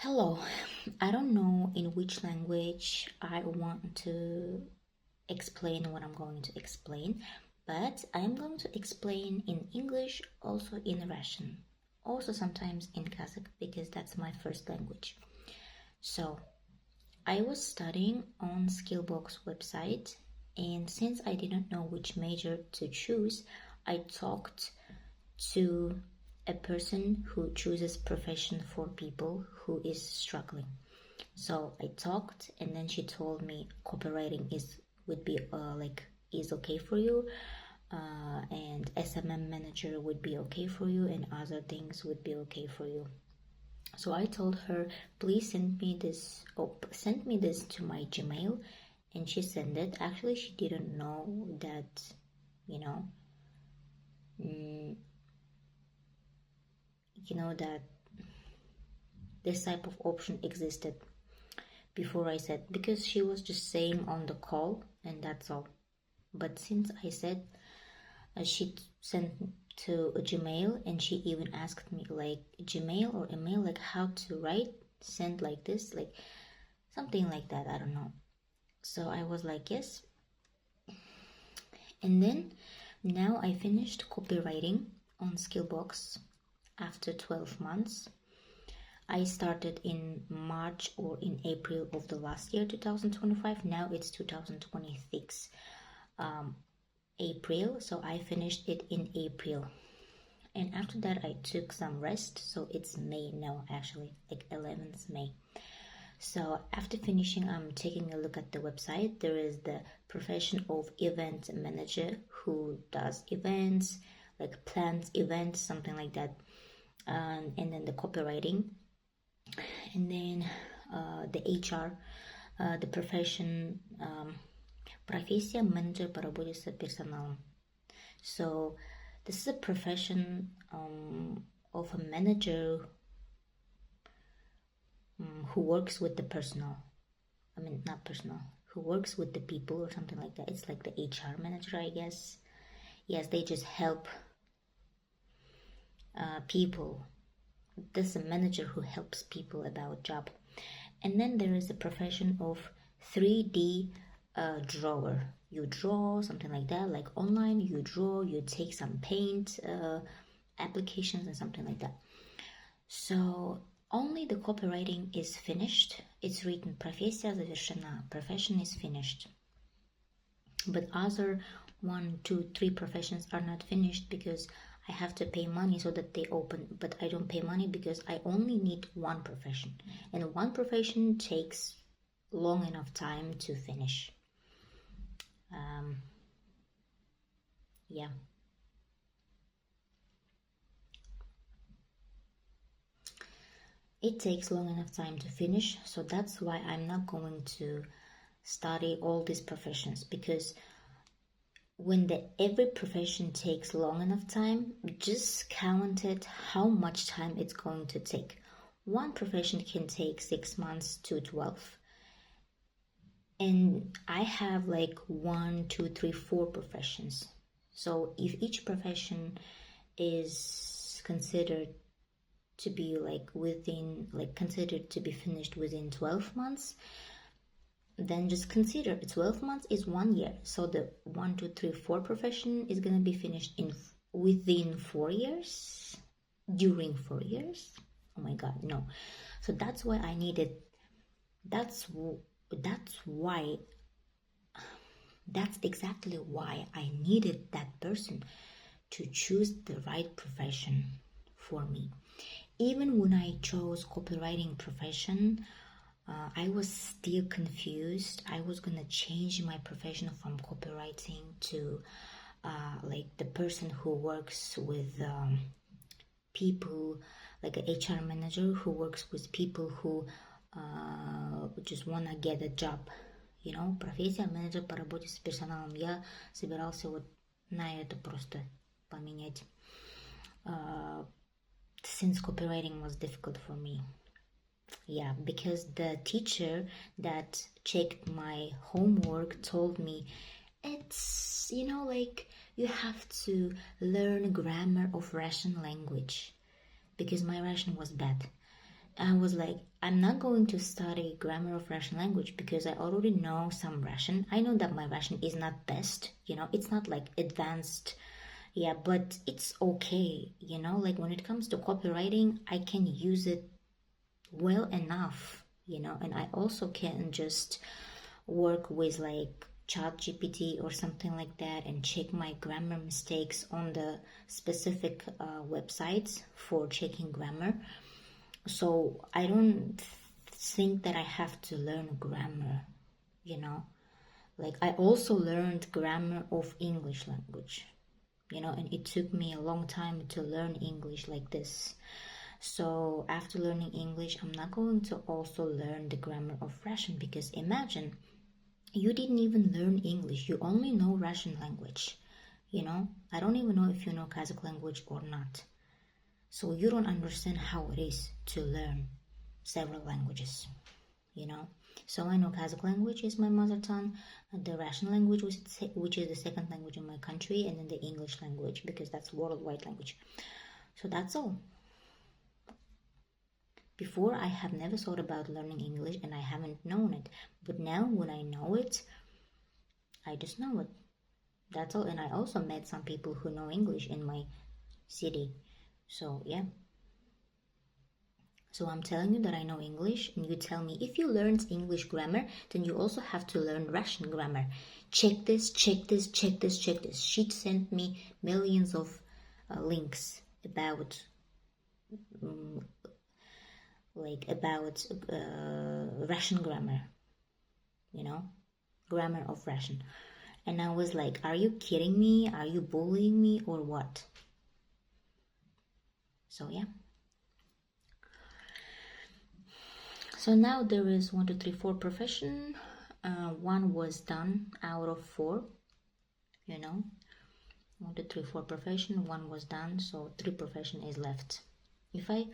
Hello, I don't know in which language I want to explain what I'm going to explain, but I'm going to explain in English, also in Russian, also sometimes in Kazakh because that's my first language. So, I was studying on Skillbox website, and since I didn't know which major to choose, I talked to a person who chooses profession for people who is struggling. So I talked, and then she told me copywriting would be is okay for you, and SMM manager would be okay for you, and other things would be okay for you. So I told her, please send me this to my Gmail, and she sent it. Actually, she didn't know that, that this type of option existed before I said, because she was just saying on the call and that's all. But since I said, she sent to a Gmail, and she even asked me like Gmail or email, like how to write, send like this, like something like that, I don't know. So I was like, yes. And then now I finished copywriting on Skillbox after 12 months. I started in March or in April of the last year, 2025. Now it's 2026 April, so I finished it in April. And after that I took some rest, so it's May now, actually, like 11th May. So after finishing, I'm taking a look at the website. There is the profession of event manager, who does events, like plans events, something like that, and then the copywriting, and then the HR, the profession, профессия менеджер по работе с персоналом. So this is a profession of a manager who works with the personal. Not personal, who works with the people or something like that. It's like the HR manager, I guess. Yes, they just help people. This is a manager who helps people about job. And then there is the profession of 3D drawer. You draw something like that, like online you draw, you take some paint applications and something like that. So only the copywriting is finished. It's written профессия завершена, profession is finished. But other 1, 2, 3 professions are not finished because I have to pay money so that they open, but I don't pay money because I only need one profession, and one profession takes long enough time to finish. Yeah. It takes long enough time to finish, so that's why I'm not going to study all these professions, because when every profession takes long enough time, just count it how much time it's going to take. One profession can take 6 months to 12, and I have like 1, 2, 3, 4 professions. So if each profession is considered to be considered to be finished within 12 months, then just consider 12 months is 1 year. So the 1, 2, 3, 4 profession is going to be finished within 4 years, during 4 years. Oh my god, no. So that's why I needed, that's exactly why I needed that person to choose the right profession for me. Even when I chose copywriting profession, I was still confused. I was gonna change my profession from copywriting to like the person who works with people, like an HR manager who works with people who just wanna get a job. Профессия менеджер по работе с персоналом. Я собирался вот на это просто поменять, since copywriting was difficult for me. Yeah, because the teacher that checked my homework told me it's, you have to learn grammar of Russian language, because my Russian was bad. I was like, I'm not going to study grammar of Russian language because I already know some Russian. I know that my Russian is not best, it's not like advanced, yeah, but it's okay, like when it comes to copywriting, I can use it well enough, and I also can just work with like chat gpt or something like that and check my grammar mistakes on the specific websites for checking grammar. So I don't think that I have to learn grammar, like I also learned grammar of English language, and it took me a long time to learn English like this. So after learning English, I'm not going to also learn the grammar of Russian, because imagine you didn't even learn English, you only know Russian language. I don't even know if you know Kazakh language or not. So you don't understand how it is to learn several languages, So I know Kazakh language is my mother tongue, the Russian language, which is the second language in my country, and then the English language, because that's worldwide language. So that's all. Before, I have never thought about learning English and I haven't known it. But now when I know it, I just know it. That's all. And I also met some people who know English in my city. So, yeah. So I'm telling you that I know English, and you tell me if you learned English grammar, then you also have to learn Russian grammar. Check this, check this, check this, check this. She sent me millions of links about Russian grammar, grammar of Russian. And I was like, are you kidding me? Are you bullying me or what? So yeah. So now there is 1, 2, 3, 4 profession. 1 was done out of 4, 1, 2, 3, 4 profession, 1 was done, so 3 profession is left. If I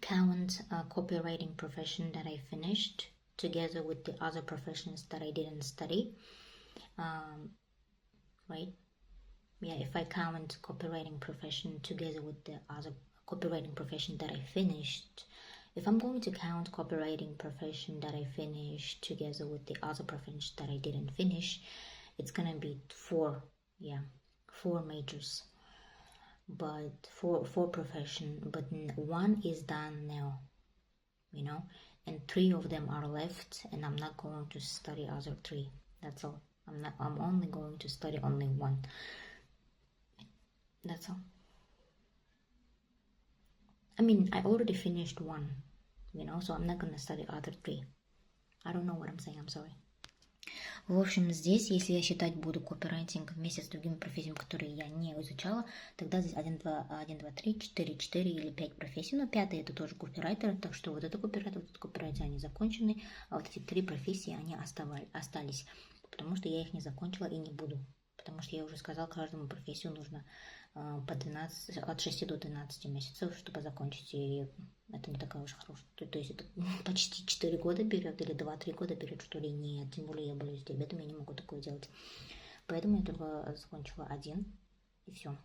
count a copywriting profession that I finished together with the other professions that I didn't study, right? Yeah, if I count copywriting profession together with the other copywriting profession that I finished, if I'm going to count copywriting profession that I finished together with the other professions that I didn't finish, it's gonna be 4, 4 majors. But four profession, but 1 is done now, and 3 of them are left, and I'm not going to study other 3. That's all. I'm only going to study only 1. That's all. I mean, I already finished 1, so I'm not gonna study other 3. I don't know what I'm saying, I'm sorry. В общем, здесь, если я считать буду копирайтинг вместе с другими профессиями, которые я не изучала, тогда здесь 1, 2, 3, 4 или 5 профессий, но 5 это тоже копирайтер, так что вот это копирайтер, они закончены, а вот эти 3 профессии, они остались, потому что я их не закончила и не буду, потому что я уже сказала, каждому профессию нужно от 6 до 12 месяцев, чтобы закончить, и это не такая уж хорошая, то есть это почти 4 года берет, или 2-3 года берет, что ли, нет, тем более я болею с диабетом, я не могу такое делать, поэтому я только закончила 1, и все.